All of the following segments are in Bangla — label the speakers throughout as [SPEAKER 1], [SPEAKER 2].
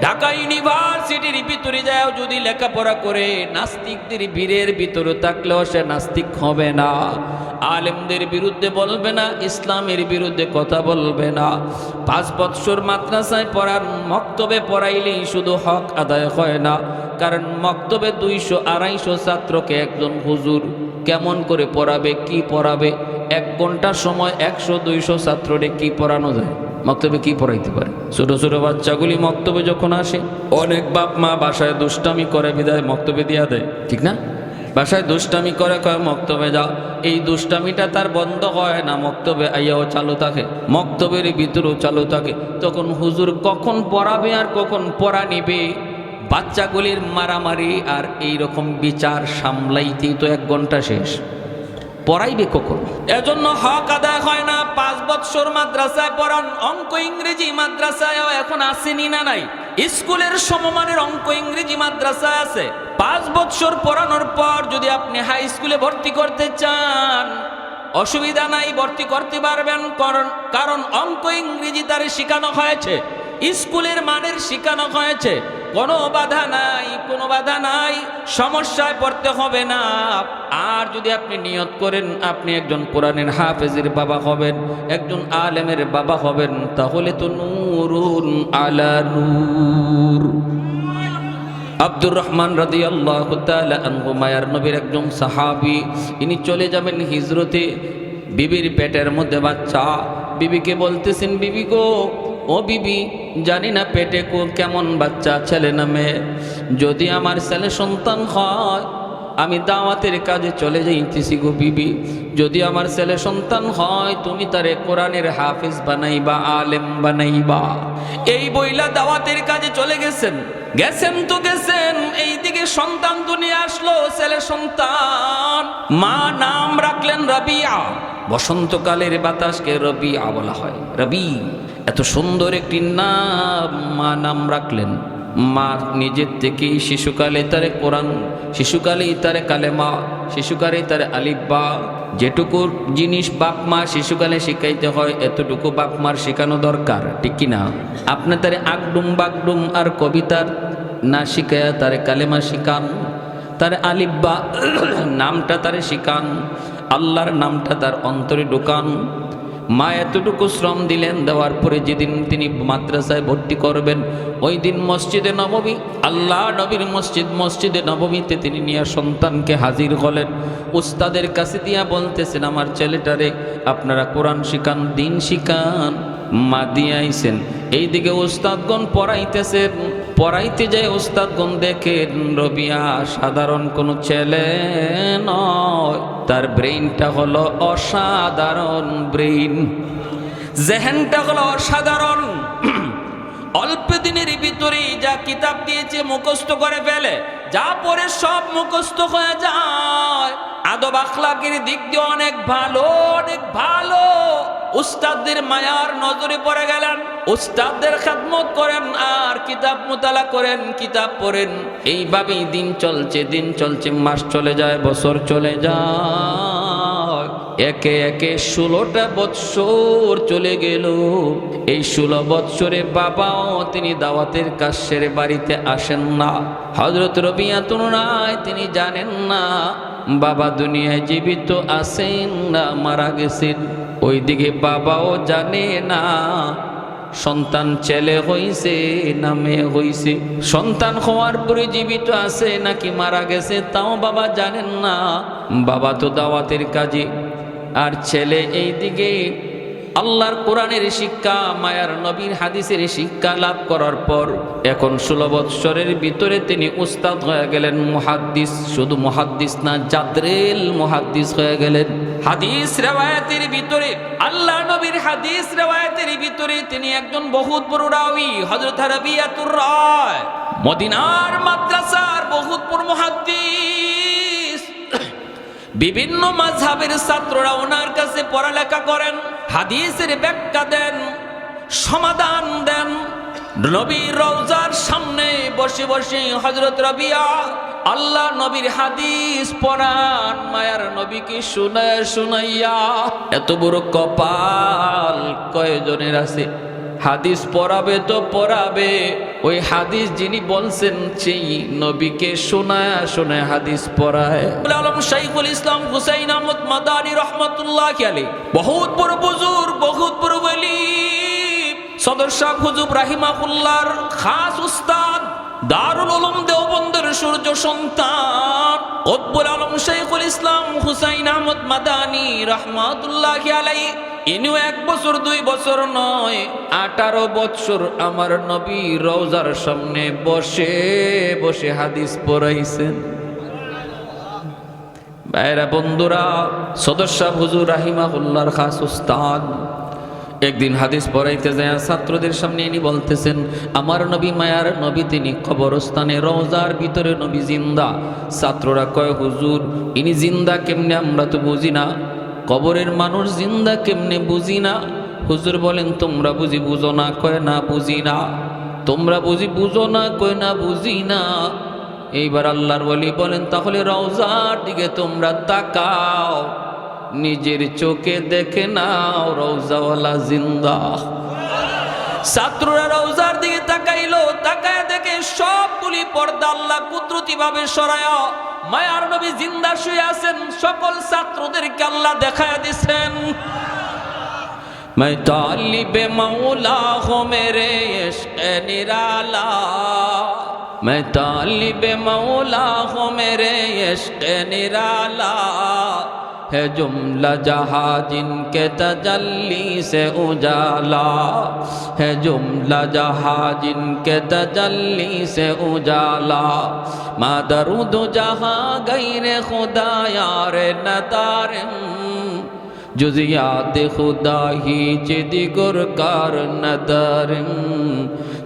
[SPEAKER 1] ঢাকা ইউনিভার্সিটির ভিতরে যায় যদি লেখাপড়া করে নাস্তিকদের ভিড়ের ভিতরে থাকলেও সে নাস্তিক হবে না, আলেমদের বিরুদ্ধে বলবে না, ইসলামের বিরুদ্ধে কথা বলবে না। 5 বৎসর মাদ্রাসায় পড়ার, মক্তবে পড়াইলেই শুধু হক আদায় হয় না, কারণ মক্তবে 200-250 ছাত্রকে একজন হুজুর কেমন করে পড়াবে, কি পড়াবে? 1 ঘন্টা সময় 100-200 ছাত্ররে কি পড়ানো যায়? মক্তবে কি পড়াইতে পারে? ছোট ছোট বাচ্চাগুলি মক্তবে যখন আসে, অনেক বাপ মা বাসায় দুষ্টামি করে বিদায় মক্তবে দিয়া দেয়, ঠিক না? বাসায় দুষ্টামি করে, কয় মক্তবে যাও, এই দুষ্টামিটা তার বন্ধ হয় না, মক্তবে আইয়াও চালু থাকে, মক্তবের ভিতরেও চালু থাকে। তখন হুজুর কখন পড়াবে আর কখন পড়া নিবে, বাচ্চাগুলির মারামারি আর এই রকম বিচার সামলাইতেই তো 1 ঘন্টা শেষ, পড়াইবে কখন? এজন্য হক আদায় হয় না। 5 বৎসর মাদ্রাসায় পড়ান, অঙ্ক ইংরেজি মাদ্রাসায়ও এখন আসেনি না নাই? স্কুলের সমমানের অঙ্ক ইংরেজি মাদ্রাসায় আছে। 5 বৎসর পড়ানোর পর যদি আপনি হাই স্কুলে ভর্তি করতে চান, অসুবিধা নাই, ভর্তি করতে পারবেন, কারণ অঙ্ক ইংরেজি তারে শেখানো হয়েছে, স্কুলের মানের শেখানো হয়েছে, কোনো বাধা নাই, কোনো বাধা নাই, সমস্যায় পড়তে হবে না। আর যদি আপনি নিয়ত করেন আপনি একজন কোরআনের হাফেজের বাবা হবেন, একজন আলেমের বাবা হবেন, তাহলে তো নূরুন আলা নূর। আব্দুর রহমান রাদিয়াল্লাহু তাআলা আনহু মায়ার নবীর একজন সাহাবী, ইনি চলে যাবেন হিজরতে। বিবির পেটের মধ্যে বাচ্চা, বিবিকে বলতেছেন, বিবি গো, ও বিবি, জানি না পেটে কেমন বাচ্চা, ছেলে না মেয়ে, যদি আমার ছেলে সন্তান হয় আমি দাওয়াতের কাজে চলে যাইতেছি গো বিবি, যদি আমার ছেলে সন্তান হয় তুমি তারে কোরআনের হাফেজ বানাইবা, আলেম বানাইবা। এই বইলা দাওয়াতের কাজে চলে গেছেন তো গেছেন, এইদিকে সন্তান দুনিয়া আসলো, ছেলে সন্তান। মা নাম রাখলেন রাবিয়া, বসন্তকালের বাতাসকে রবিয়া বলা হয়, রবি, এত সুন্দর একটি নাম মা নাম রাখলেন। মা নিজের থেকেই শিশুকালে তারে কোরআন, শিশুকালেই তারে কালেমা, শিশুকালেই তারে আলিফবা, যেটুকু জিনিস বাপ মা শিশুকালে শিখাইতে হয় এতটুকু বাপ মার শেখানো দরকার, ঠিক কিনা? আপনি তারে আগডুম বাগডুম আর কবিতার না শিখায়া তারে কালেমা শিখান, তারে আলিফবা নামটা তারে শিখান, আল্লাহর নামটা তার অন্তরে ঢুকান। মা এতটুকু শ্রম দিলেন, দেওয়ার পরে যেদিন তিনি মাদ্রাসায় ভর্তি করবেন, ওই দিন মসজিদে নববী, আল্লাহ নবীর মসজিদ, মসজিদে নববীতে তিনি নিয়ে সন্তানকে হাজির হলেন। উস্তাদের কাছে দিয়া বলতেছেন, আমার ছেলেটারে আপনারা কোরআন শিখান, দিন শিখান। মা দিয়ে আইছেন, এইদিকে উস্তাদগণ পড়াইতেছেন, পড়াইতে যায় উস্তাদগণ দেখেন রবিয়া সাধারণ কোনো ছেলে নয়, তার ব্রেইনটা হলো অসাধারণ ব্রেইন, জেহেনটা হলো অসাধারণ। অল্প দিনের ভিতরেই যা কিতাব দিয়েছে মুখস্থ করে ফেলে, যা পড়ে সব মুখস্থ হয়ে যায়। আদব আখলাকের দিক দিয়ে অনেক ভালো, অনেক ভালো। উস্তাদদের মায়ার নজরে পড়ে গেলেন, উস্তাদদের খেদমত করেন আর কিতাব মুতালা করেন, কিতাব পড়েন। এইভাবেই দিন চলছে, দিন চলছে, মাস চলে যায়, বছর চলে যায়, একে একে 16টা বৎসর চলে গেল। এই 16 বৎসরে বাবাও তিনি দাওয়াতের কাজ সেরে বাড়িতে আসেন না। হযরত রবিয়াতুন রায় তিনি জানেন না বাবা দুনিয়ায় জীবিত আছেন না মারা গেছেন। ওইদিকে বাবাও জানে না সন্তান ছেলে হইছে না মেয়ে হইছে, সন্তান হওয়ার পরে জীবিত আছে নাকি মারা গেছে তাও বাবা জানেন না। বাবা তো দাওয়াতের কাজে, আর ছেলে এইদিকে আল্লাহর কোরআনের শিক্ষা, মায়ার নবীর হাদিসের শিক্ষা লাভ করার পর এখন 16 বৎসরের ভিতরে তিনি উস্তাদ হয়ে গেলেন, মুহাদ্দিস। শুধু মুহাদ্দিস না, জাদরেল মুহাদ্দিস হয়ে গেলেন। হাদিস রিওয়ায়াতের ভিতরে, আল্লাহ নবীর হাদিস রিওয়ায়াতের ভিতরে তিনি একজন বহুত বড় রাওয়ী, হযরত রাবিয়াতুর রায়, মদিনার মাদ্রাসার বহুত বড় মুহাদ্দিস। বিভিন্ন মাযহাবের ছাত্ররা ওনার কাছে পড়ালেখা করেন, হাদিসের ব্যাখ্যা দেন, সমাধান দেন। নবীর রওজার সামনে বসে বসে হযরত রাবিয়া আল্লাহ নবীর হাদিস পড়ান, মায়ার নবীকে শুনাইয়া। এত বড় কপাল কয়জনের আছে? হাদিস পড়াবে তো পড়াবে, ওই হাদিস যিনি বলছেন সেই নবীকে শোনায় শোনায় হাদিস পড়ায়। আলম শাইখুল ইসলাম হুসাইন আহমদ মাদানী রহমতুল্লাহ আলাইহি বহুত বড় বুজুর্গ, বহুত বড় ওলি, সদর শাহ হুজুর রাহিমাহুল্লাহর খাস উস্তাদ, দারুল উলুম দেওবন্দের সূর্য সন্তান কুতবুল আলম শাইখুল ইসলাম হুসাইন আহমদ মাদানী রহমতুল্লাহ আলাইহি ইনিও 1 বছর 2 বছর নয় 18 বছর আমার নবী রওজার সামনে বসে বসে হাদিস পড়াইছেন। ভাইরা বন্ধুরা, সদর শাহ হুজুর রাহিমাহুল্লাহর খাস উস্তাদ একদিন হাদিস পড়াইতে যায় ছাত্রদের সামনে ইনি বলতেছেন, আমার নবী মায়ার নবী, তিনি কবরস্থানে রওজার ভিতরে নবী জিন্দা। ছাত্ররা কয়, হুজুর ইনি জিন্দা কেমনে, আমরা তো বুঝি না, কবরের মানুষ জিন্দা কেমনে বুঝি না। হুজুর বলেন, তোমরা বুঝি বুঝো না? কয় না বুঝি না। তোমরা বুঝি বুঝো না? কয় না বুঝি না। এইবার আল্লাহর ওলি বলেন, তাহলে রওজার দিকে তোমরা তাকাও, নিজের চোখে দেখে নাও রওজাওয়ালা জিন্দা। ছাত্ররা রওজার দিকে তাকাইলো, তাকায় দেখে সবগুলি পর্দা আল্লাহ কুদরতি ভাবে সরায়া মায়ার নবী জিন্দা শুয়ে আছেন। সকল ছাত্রদেরকে আল্লাহ দেখায় দিচ্ছেন। मैं तालिब मौला हूँ मेरे इश्क़ निराला, मैं तालिब मौला हूँ मेरे इश्क़ निराला, है जुमला जहाँ जिनके तजल्ली से उजाला, है जुमला जहाँ जिनके तजल्ली से उजाला, मा दरूद जहाँ गैर खुदा यार नदारम, जुज़ियात खुदा ही चिदिगुर कार नदारम,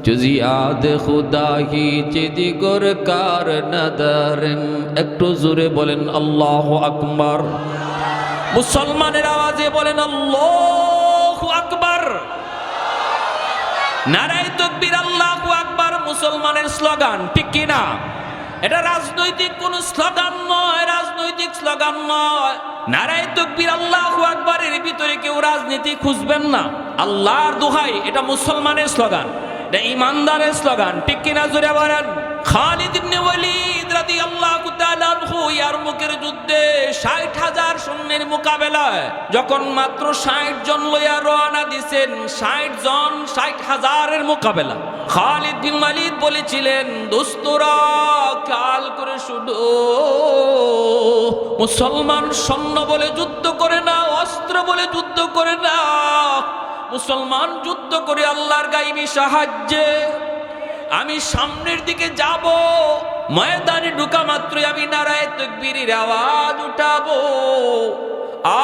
[SPEAKER 1] जुज़ियात खुदा ही चिदिगुर कार नदारम। একটু জোরে বলেন আল্লাহু আকবার। মুসলমানের আওয়াজে বলেন আল্লাহু আকবার। নারায়ে তাকবীর, আল্লাহু আকবার মুসলমানের স্লোগান, ঠিক কি না? এটা রাজনৈতিক কোন স্লোগান নয়, রাজনৈতিক স্লোগান নয়। নারায়ে তাকবীর আল্লাহু আকবারের ভিতরে কেউ রাজনীতি খুঁজবেন না। আল্লাহর দোহাই, এটা মুসলমানের স্লোগান, এটা ইমানদারের স্লোগান, ঠিক কি না? জোরে বলেন। খালিদ ইবনে ওয়ালিদ রাদিয়াল্লাহু তাআলা আনহু ইয়ারমুকের যুদ্ধে ৬০,০০০ সৈন্যের মোকাবেলায় যখন মাত্র ৬০ জন লইয়া রওনা দিয়েছেন, ৬০ জন ৬০,০০০ মোকাবেলা, খালিদ বিন ওয়ালিদ বলেছিলেন, দোস্তরা খেয়াল করে শুনো, মুসলমান সৈন্য বলে যুদ্ধ করে না, অস্ত্র বলে যুদ্ধ করে না, মুসলমান যুদ্ধ করে আল্লাহর গায়বী সাহায্যে। আমি সামনের দিকে যাব, ময়দানে ঢোকা মাত্রই আমি নারায়ে তাকবীরের আওয়াজ উঠাবো,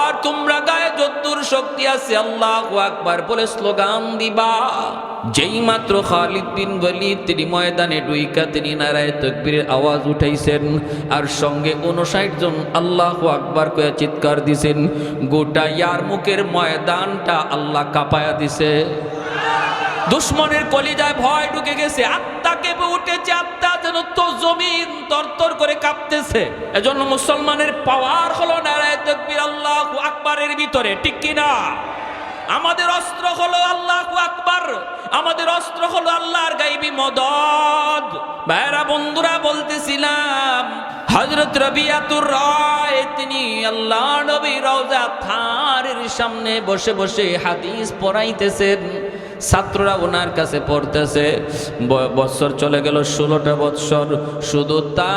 [SPEAKER 1] আর তোমরা গায়ে যদ্দুর শক্তি আছে আল্লাহু আকবার বলে স্লোগান দিবা। যেই মাত্র খালিদ বিন ওয়ালিদ তিনি ময়দানে ঢুইকা তিনি নারায়ে তাকবীরের আওয়াজ উঠাইছেন, আর সঙ্গে 59 জন আল্লাহু আকবার কয়ে চিৎকার দিছেন, গোটা ইয়ারমুকের ময়দানটা আল্লাহ কাঁপায়া দিছে। দুশ্মনের কলিজায় ভয় ঢুকে গেছে, আত্মা কেঁপে উঠেছে, আত্মা যেন তো জমিন তরতর করে কাঁপতেছে। এজন্য মুসলমানের পাওয়ার হলো নারায়ে তাকবীর আল্লাহু আকবারের ভিতরে, ঠিক কি না? আমাদের অস্ত্র হলো আল্লাহু আকবার, আমাদের অস্ত্র হলো আল্লাহর গায়বী মদদ। ভাইরা বন্ধুরা, বলতেছিলাম হযরত রবিয়াতুর রায় তিনি আল্লাহ নবী রওজা থারের সামনে বসে বসে হাদিস পড়াইতেছেন। ছাত্ররা ওনার কাছে পড়তেছে। বছর চলে গেল 16টা বছর। শুধু তা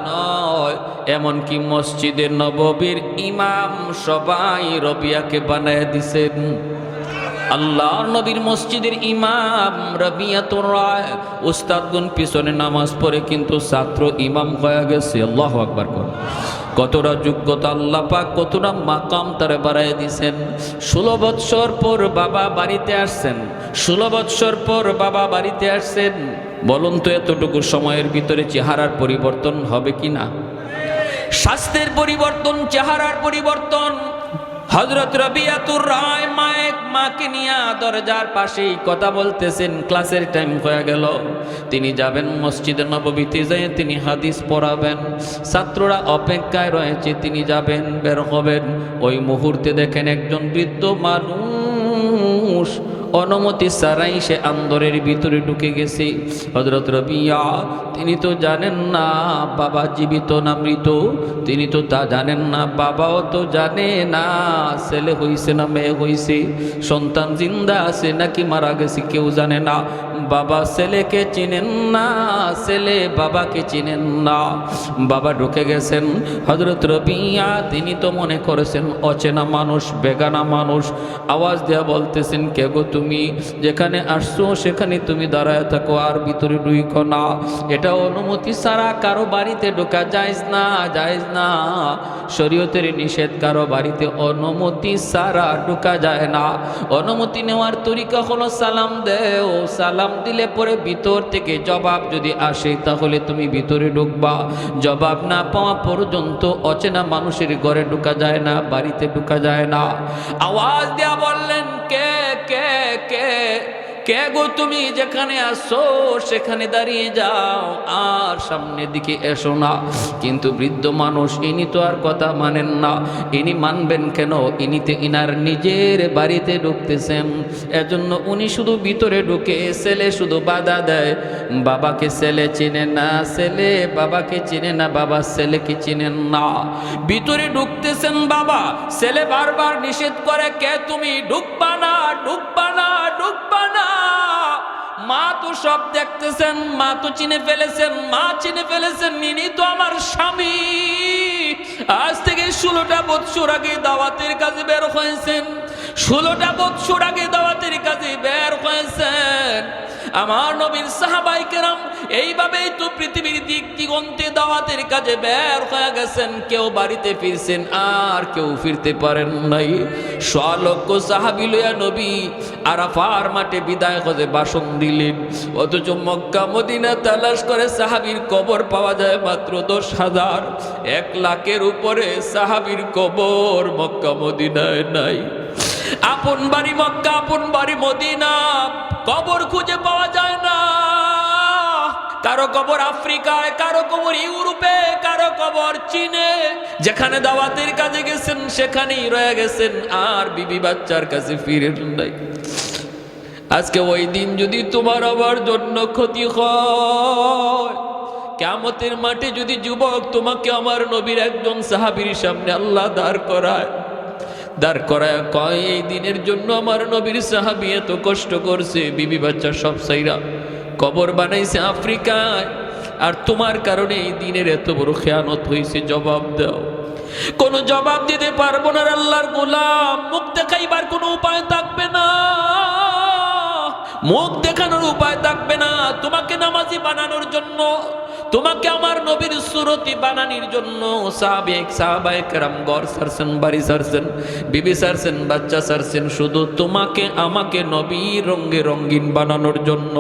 [SPEAKER 1] নয়, এমনকি মসজিদে নববীর ইমাম সবাই রবিয়াকে বানায় দিছেন। আল্লাহর নবীর মসজিদের ইমাম রবিয়াতুর রায়, উস্তাদগুন পিছনে নামাজ পড়ে কিন্তু ছাত্র ইমাম হয়ে গেছে। আল্লাহু আকবার করে। কতটা যোগ্যতা আল্লাহ পাক, কতটা মাকাম তারে বাড়ায় দিয়েছেন। 16 বছর পর বাবা বাড়িতে আসছেন, 16 বছর পর বাবা বাড়িতে আসছেন। বলুন তো এতটুকু সময়ের ভিতরে চেহারার পরিবর্তন হবে কি না? স্বাস্থ্যের পরিবর্তন, চেহারার পরিবর্তন। হযরত রবিয়াতুর রায় মাকে নিয়ে দরজার পাশেই কথা বলতেছেন। ক্লাসের টাইম হয়ে গেল, তিনি যাবেন মসজিদে নববীতে, যেয়ে তিনি হাদিস পড়াবেন। ছাত্ররা অপেক্ষায় রয়েছে, তিনি যাবেন, বের হবেন। ওই মুহূর্তে দেখেন একজন বৃদ্ধ মানুষ অনুমতি ছাড়াই সে আন্দরের ভিতরে ঢুকে গেছে। হযরত রবিয়া তিনি তো জানেন না বাবা জীবিত না মৃত, তিনি তো তা জানেন না, বাবাও তো জানে না ছেলে হইছে না মেয়ে হইছে, সন্তান জিন্দা আছে নাকি মারা গেছে কেউ জানে না। বাবা ছেলেকে চিনেন না, ছেলে বাবাকে চিনেন না। বাবা ঢুকে গেছেন। হযরত রবিয়া তিনি তো মনে করেছেন অচেনা মানুষ, বেগানা মানুষ। আওয়াজ দেয়া বলতেছেন, কে গো তুমি? যেখানে আসছো সেখানে তুমি দাঁড়ায় থাকো, আর ভিতরে ঢুইকো না। এটা অনুমতি ছাড়া কারো বাড়িতে ঢোকা জায়েজ না, জায়েজ না। শরীয়তের নিষেধ, কারো বাড়িতে অনুমতি ছাড়া ঢোকা যায় না। অনুমতি নেওয়ার তরিকা হলো সালাম দেও, সালাম দিলে পরে ভিতর থেকে জবাব যদি আসে তাহলে তুমি ভিতরে ঢুকবা। জবাব না পাওয়া পর্যন্ত অচেনা মানুষের ঘরে ঢোকা যায় না, বাড়িতে ঢোকা যায় না। আওয়াজ দেয়া বললেন, কে কে কে কে গো তুমি? যেখানে আসো সেখানে দাঁড়িয়ে যাও, আর সামনের দিকে এসো না। কিন্তু বৃদ্ধ মানুষ, ইনি তো আর কথা মানেন না। ইনি মানবেন কেন? ইনিতে ইনার নিজের বাড়িতে ঢুকতেছেন, এজন্য উনি শুধু ভিতরে ঢুকে, ছেলে শুধু বাধা দেয়। বাবাকে ছেলে চিনে না, ছেলে বাবাকে চিনে না, বাবা ছেলেকে চিনেন না। ভিতরে ঢুকতেছেন বাবা, ছেলে বারবার নিষেধ করে, কে তুমি? ঢুকবা না, ঢুকবা না, ঢুকবা না। মা তো সব দেখতেছেন, মা তো চিনে ফেলেছেন, মা চিনে ফেলেছেন ইনি তো আমার স্বামী। আজ থেকে 16টা বছর আগে দাওয়াতের কাজে বের হয়েছেন, 16টা বছর আগে দাওয়াতের কাজে বের হয়েছেন। আমার নবীর সাহাবায়ে কেরাম এইভাবেই তো পৃথিবীর দিক দিগন্তে দাওয়াতের কাজে বের হয়ে গেছেন। কেউ বাড়িতে ফিরছেন, আর কেউ ফিরতে পারেন নাই। লক্ষ সাহাবী লইয়া নবী আরাফার মাঠে বিদায় হজে ভাষণ দিলেন, অথচ মক্কা মদিনা তালাশ করে সাহাবীর কবর পাওয়া যায় মাত্র 10,000। 1 লাখের উপরে সাহাবীর কবর মক্কা মদিনায় নাই। আপন বাড়ি মক্কা, আপন বাড়ি মদিনা, কবর খুঁজে পাওয়া যায় না। কারো কবর আফ্রিকায়, কারো কবর ইউরোপে, কারো কবর চীনে। যেখানে দাওয়াতের কাজে গেছেন সেখানেই রয়ে গেছেন, আর বিবি বাচ্চার কাছে ফিরেন নাই। আজকে ওই দিন যদি তোমার আমার জন্য ক্ষতি হয়, কিয়ামতের মাঠে যদি যুবক তোমাকে আমার নবীর একজন সাহাবীর সামনে আল্লাহ দাঁড় করায় কয়, এই দিনের জন্য আমার নবীর সাহাবী এত কষ্ট করছে, বিবি বাচ্চা সব সাইরা কবর বানাইছে আফ্রিকায়, আর তোমার কারণে এই দিনের এত বড় খেয়ানত হয়েছে, জবাব দাও। কোনো জবাব দিতে পারবো না আল্লাহর গোলাম। মুখ দেখাইবার কোনো উপায় থাকবে না, মুখ দেখানোর উপায় থাকবে না। তোমাকে নামাজি বানানোর জন্য, তোমাকে আমার নবীর সুরতি বানানোর জন্য সাহাবায়ে কেরাম ঘর ছাড়ছেন, বাড়ি ছাড়ছেন, বিবি ছাড়ছেন, বাচ্চা ছাড়ছেন, শুধু তোমাকে আমাকে নবীর রঙে রঙিন বানানোর জন্য।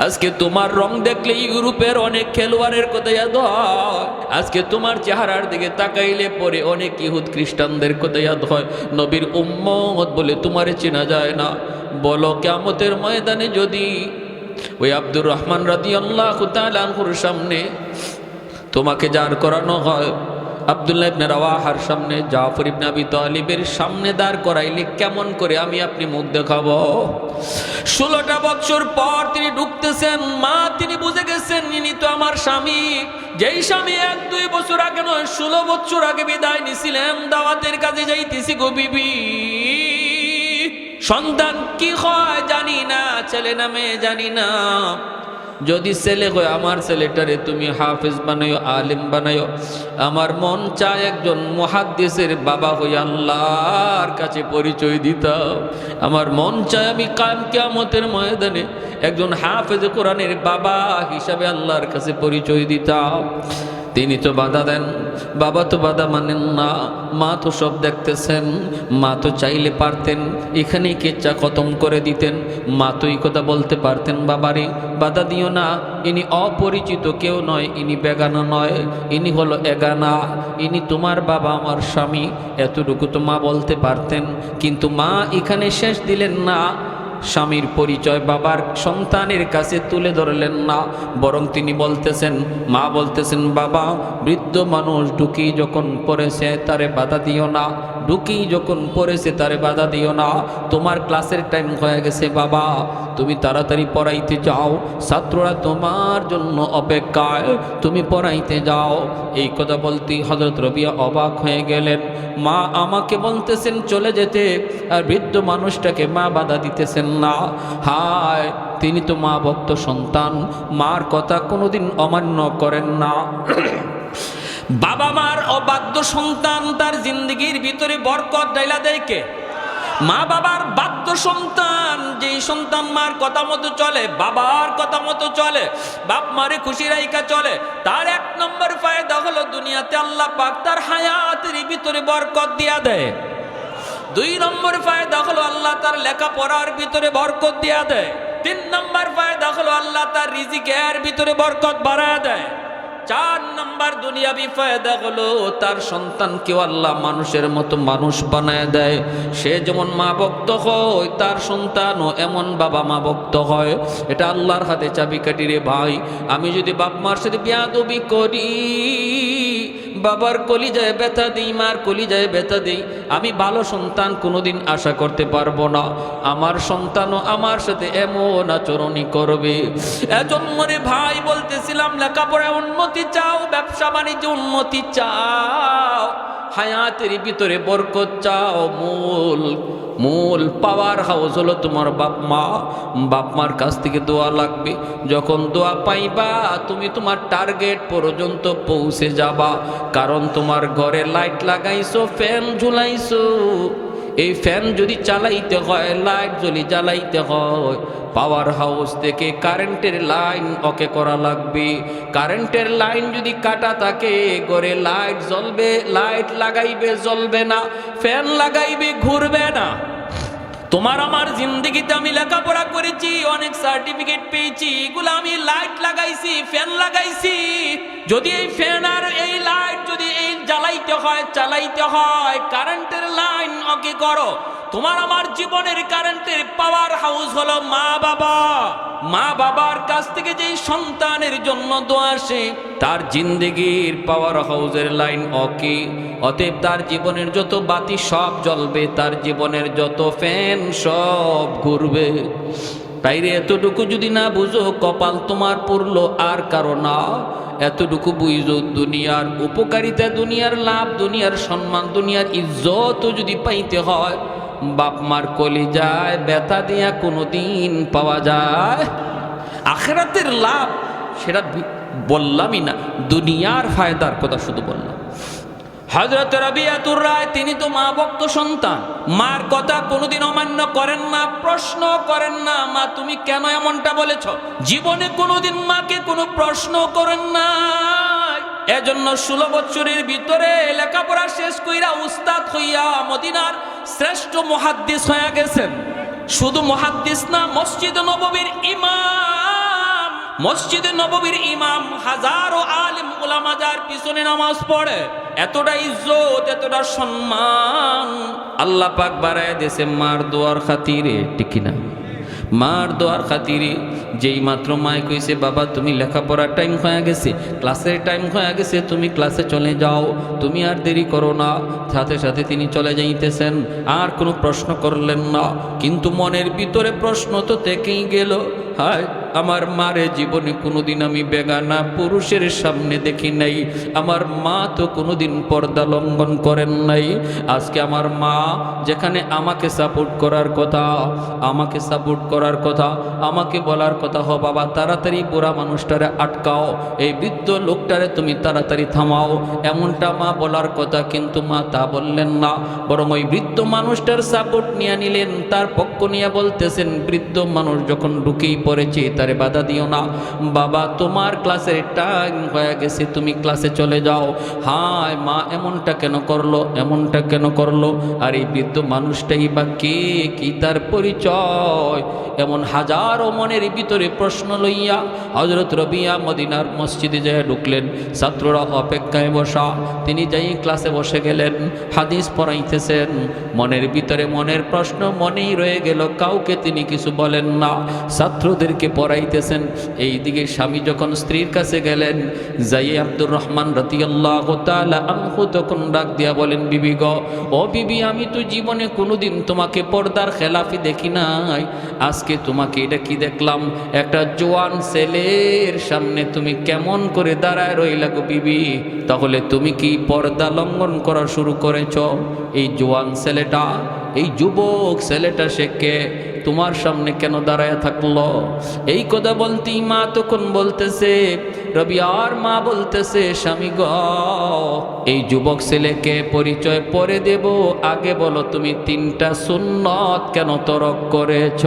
[SPEAKER 1] আজকে তোমার রং দেখলে ইউরোপের অনেক খেলোয়াড়ের কথা ইয়াদ হয়। আজকে তোমার চেহারার দিকে তাকাইলে পরে অনেক ইহুদ খ্রিস্টানদের কথা ইয়াদ হয়। নবীর উম্মত বলে তোমারে চেনা যায় না। বলো কিয়ামতের ময়দানে যদি ওই আব্দুর রহমান রাদিয়াল্লাহু তাআলা আনহুর সামনে তোমাকে দাঁড় করানো হয়, আব্দুল্লাহ ইবনে রাওয়াহার সামনে, জাফর ইবনে আবি তালিবের সামনে দাঁড় করাইলে কেমন করে আমি আপনি মুখ দেখাবো? 16টা বছর পর তিনি ঢুকতেছেন, মা তিনি বুঝে গেছেন ইনি তো আমার স্বামী। যেই স্বামী 1-2 বছর আগে নয় 16 বছর আগে বিদায় নিছিলেন, দাওয়াতের কাজে যাইতেছি গো বিবি। সন্তান কি হয় জানি না, ছেলে না মেয়ে জানি না। যদি ছেলে হয় আমার ছেলেটারে তুমি হাফেজ বানাইও, আলেম বানাইও। আমার মন চায় একজন মুহাদ্দিসের বাবা হয়ে আল্লাহর কাছে পরিচয় দিতাম। আমার মন চায় আমি কিয়ামতের ময়দানে একজন হাফেজ কোরআনের বাবা হিসাবে আল্লাহর কাছে পরিচয় দিতাম। তিনি তো বাধা দেন, বাবা তো বাধা মানেন না। মা তো সব দেখতেছেন, মা তো চাইলে পারতেন এখানেই কেচ্চা খতম করে দিতেন। মা তো এই কথা বলতে পারতেন, বাবারে বাধা দিও না, ইনি অপরিচিত কেউ নয়, ইনি বেগানা নয়, ইনি হলো এগানা, ইনি তোমার বাবা আমার স্বামী। এতটুকু তো মা বলতে পারতেন, কিন্তু মা এখানে শেষ দিলেন না। স্বামীর পরিচয় বাবার সন্তানের কাছে তুলে ধরলেন না, বরং তিনি বলতেছেন, মা বলতেছেন, বাবা বৃদ্ধ মানুষ ঢুকি যখন পড়েছে তারে বাধা দিও না, ঢুকেই যখন পড়েছে তারে বাধা দিও না। তোমার ক্লাসের টাইম হয়ে গেছে বাবা, তুমি তাড়াতাড়ি পড়াইতে যাও, ছাত্ররা তোমার জন্য অপেক্ষায়, তুমি পড়াইতে যাও। এই কথা বলতেই হযরত রবিয়া অবাক হয়ে গেলেন। মা আমাকে বলতেছেন চলে যেতে, আর বৃদ্ধ মানুষটাকে মা বাধা দিতেছেন না। হায়, তিনি তো মা ভক্ত সন্তান, মার কথা কোনোদিন অমান্য করেন না। বাবা মার অবাধ্য সন্তান, তার জিন্দগির ভিতরে বরকত ডাইলা দেয় কে? মা বাবার বাধ্য সন্তান, যেই সন্তান মার কথা মতো চলে, বাবার কথা মতো চলে, বাপ মারে খুশি রাইকা চলে, তার এক নম্বর ফায়দা হলো দুনিয়াতে আল্লাহ পাক তার হায়াতের ভিতরে বরকত দিয়া দেয়। দুই নম্বর ফায়দা হলো আল্লাহ তার লেখাপড়ার ভিতরে বরকত দিয়া দেয়। তিন নম্বর ফায়দা হলো আল্লাহ তার রিজিকের ভিতরে বরকত বাড়ায় দেয়। চার নম্বর দুনিয়াবি ফায়দা হলো তার সন্তানকেও আল্লাহ মানুষের মতো মানুষ বানায় দেয়। সে যেমন মা ভক্ত হয়, তার সন্তানও এমন বাবা মা ভক্ত হয়। এটা আল্লাহর হাতে চাবিকাঠি রে ভাই। আমি যদি বাপ মার সাথে বেয়াদবি করি, বাবার কলিজায় ব্যথা দিই, মার কলিজায় ব্যথা দিই, আমি ভালো সন্তান কোনোদিন আশা করতে পারবো না। আমার সন্তানও আমার সাথে এমন আচরণই করবে। এজন্য রে ভাই বলতেছিলাম, লেখাপড়ায় উন্নতি চাও, ব্যবসা বাণিজ্যে উন্নতি চাও, হায়াতের ভিতরে বরকত চাও, মূল পাওয়ার হাউস হলো তোমার বাপ মা। বাপ মার কাছ থেকে দোয়া লাগবে। যখন দোয়া পাইবা, তুমি তোমার টার্গেট পর্যন্ত পৌঁছে যাবা। কারণ তোমার ঘরে লাইট লাগাইছো, ফ্যান ঝুলাইছো, এই ফ্যান যদি চালাইতে হয়, লাইট যদি জ্বালাইতে হয়, পাওয়ার হাউস থেকে কারেন্টের লাইন ওকে করা লাগবে। কারেন্টের লাইন যদি কাটা থাকে, ঘরে লাইট জ্বলবে, লাইট লাগাইবে জ্বলবে না, ফ্যান লাগাইবে ঘুরবে না। তোমার আমার জিন্দগিতে আমি লেখাপড়া করেছি, অনেক সার্টিফিকেট পেয়েছি, এগুলো আমি লাইট লাগাইছি, ফ্যান লাগাইছি। যদি এই ফ্যান আর এই লাইট যদি এই জ্বালাইতে হয়, চালাইতে হয়, কারেন্টের লাইন ওকে করো। তোমার আমার জীবনের কারেন্টের পাওয়ার হাউস হলো মা বাবা। মা বাবার কাছ থেকে যেই সন্তানের জন্য দোয়া আসে, তার জিন্দগির পাওয়ার হাউসের লাইন ওকে। অতএব তার জীবনের যত বাতি সব জ্বলবে, তার জীবনের যত ফ্যান সব ঘুরবে। তাইরে এতটুকু যদি না বুঝো, কপাল তোমার পড়লো আর কারো না। এতটুকু বুঝো, দুনিয়ার উপকারিতা, দুনিয়ার লাভ, দুনিয়ার সম্মান, দুনিয়ার ইজ্জত যদি পাইতে হয়, বাপ মার কলিজায় ব্যথা দিয়া কোনোদিন পাওয়া যায়? আখিরাতের লাভ সেটা বললামই না, দুনিয়ার ফায়দার কথা শুধু বললাম। হযরত রাবিয়াতুর রায়, তিনি তো মা ভক্ত সন্তান, মার কথা কোনোদিন অমান্য করেন না, প্রশ্ন করেন না, মা তুমি কেন এমনটা বলেছ? জীবনে কোনোদিন মাকে কোনো প্রশ্ন করেন না। এজন্য 16 বছরের ভিতরে লেখাপড়া শেষ কইরা উস্তাদ হইয়া মদিনার শ্রেষ্ঠ মুহাদ্দিস হয়ে গেছেন। শুধু মুহাদ্দিস না, মসজিদে নববীর ইমাম। মসজিদে নববীর ইমাম, হাজারো আলেম উলামা যার পিছনে নামাজ পড়ে, এতটা ইজ্জত, এতটা সম্মান আল্লাহ পাক বাড়ায় দিয়েছে মার দোয়ার খাতিরে। ঠিক কিনা? মার দোয়ার খাতিরে। যেই মাত্র মায় কইছে, বাবা তুমি লেখাপড়ার টাইম হয়ে গেছে, ক্লাসের টাইম হয়ে গেছে, তুমি ক্লাসে চলে যাও, তুমি আর দেরি করো না, সাথে সাথে তিনি চলে যাইতেছেন, আর কোনো প্রশ্ন করলেন না। কিন্তু মনের ভিতরে প্রশ্ন তো থেকেই গেল, হায় আমার মারে জীবনে কোনোদিন আমি বেগানা পুরুষের সামনে দেখি নাই, আমার মা তো কোনোদিন পর্দা লঙ্ঘন করেন নাই। আজকে আমার মা যেখানে আমাকে সাপোর্ট করার কথা, আমাকে সাপোর্ট করার কথা, আমাকে বলার কথা, হ বাবা তাড়াতাড়ি বুড়া মানুষটারে আটকাও, এই বৃদ্ধ লোকটারে তুমি তাড়াতাড়ি থামাও, এমনটা মা বলার কথা। কিন্তু মা তা বললেন না, বরং ওই বৃদ্ধ মানুষটার সাপোর্ট নিয়ে নিলেন, তার পক্ষ নিয়ে বলতেছেন, বৃদ্ধ মানুষ যখন ঢুকেই পড়েছে তারে বাধা দিও না, বাবা তোমার ক্লাসের টাইম হয়ে গেছে, তুমি ক্লাসে চলে যাও। হায় মা এমনটা কেন করলো, এমনটা কেন করলো? আর এই বৃদ্ধ মানুষটাই বা কে, কি তার পরিচয়? এমন হাজারো মনের ভিতরে প্রশ্ন লইয়া হযরত রবিয়া মদিনার মসজিদে যায় ঢুকলেন। ছাত্ররা অপেক্ষায় বসা, তিনি যাই ক্লাসে বসে গেলেন, হাদিস পড়াইতেছেন। মনের ভিতরে মনের প্রশ্ন মনেই রয়ে গেল, কাউকে তিনি কিছু বলেন না। ছাত্রদেরকে পড়াই পড়াইতেছেন। এইদিকে স্বামী যখন স্ত্রীর কাছে গেলেন, যাই আব্দুর রহমান রাদিয়াল্লাহু তাআলা আনহু তখন ডাক দিয়া বলেন, বিবি গো, ও বিবি, আমি তো জীবনে কোনোদিন তোমাকে পর্দার খেলাফি দেখি নাই, আজকে তোমাকে এটা কি দেখলাম, একটা জোয়ান ছেলের সামনে তুমি কেমন করে দাঁড়ায় রইলা গো বিবি, তাহলে তুমি কি পর্দা লঙ্ঘন করা শুরু করেছ? এই জোয়ান ছেলেটা, এই যুবক ছেলেটা সে কে? তোমার সামনে কেন দাঁড়ায় থাকলো? এই কথা বলতেই মা তখন বলতেছে, রবিয়ার মা বলতেছে, স্বামী গো, এই যুবক ছেলেকে পরিচয় পরে দেব, আগে বলো তুমি 3টা সুন্নত কেন তরক করেছ?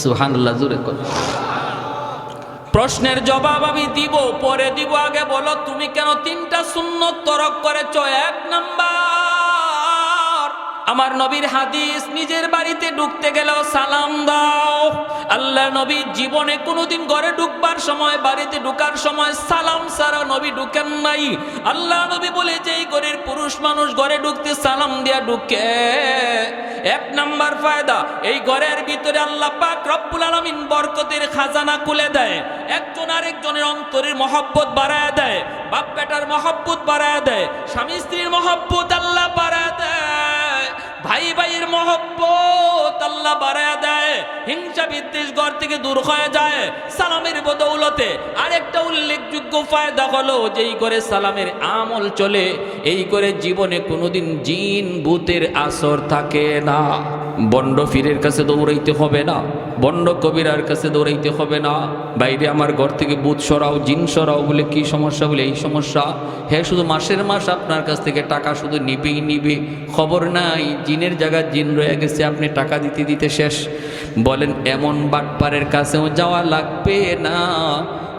[SPEAKER 1] সুবহানাল্লাহ, জোরে কর। প্রশ্নের জবাব আমি দিব, পরে দিব, আগে বলো তুমি কেন 3টা সুন্নত তরক করেছ? 1 নাম্বার, আমার নবীর হাদিস, নিজের বাড়িতে ঢুকতে গেলেও সালাম দাও। আল্লাহ নবী জীবনে কোনোদিন ঘরে ঢুকবার সময়, বাড়িতে ঢুকার সময় সালাম ছাড়া নবী ঢুকেন নাই। আল্লাহ নবী বলে যে এই ঘরের পুরুষ মানুষ ঘরে ঢুকতে সালাম দিয়া ঢুকে, 1 নাম্বার ফায়দা, এই ঘরের ভিতরে আল্লাহ পাক রব্বুল আলামিন বরকতের খাজানা খুলে দেয়। একজন আরেকজনের অন্তরের মহব্বত বাড়ায় দেয়, বাপ বেটার মহব্বত বাড়ায় দেয়, স্বামী স্ত্রীর মহব্বত আল্লাহ বাড়ায় দেয়, ভাই ভাইয়ের মহব্বত আল্লাহ বাড়ায় দেয়, হিংসা বিদ্বেষ ঘর থেকে দূর হয়ে যায় সালামের বদৌলতে। আরেকটা উল্লেখযোগ্য ফায়দা হলো, যেই করে সালামের আমল চলে, এই করে জীবনে কোনোদিন জিন ভূতের আসর থাকে না। বন্ড ফিরের কাছে দৌড়াইতে হবে না, বন্ড কবিরার কাছে দৌড়াইতে হবে না, বাইরে আমার ঘর থেকে ভূত সরাও, জিন সরাও বলে কি সমস্যা, বলে এই সমস্যা। হ্যাঁ, শুধু মাসের মাস আপনার কাছ থেকে টাকা শুধু নিবেই নিবে, খবর নাই জিনের জায়গায় জিন রয়ে গেছে, আপনি টাকা দিতে দিতে শেষ। বলেন এমন বাটপারের কাছেও যাওয়া লাগবে না।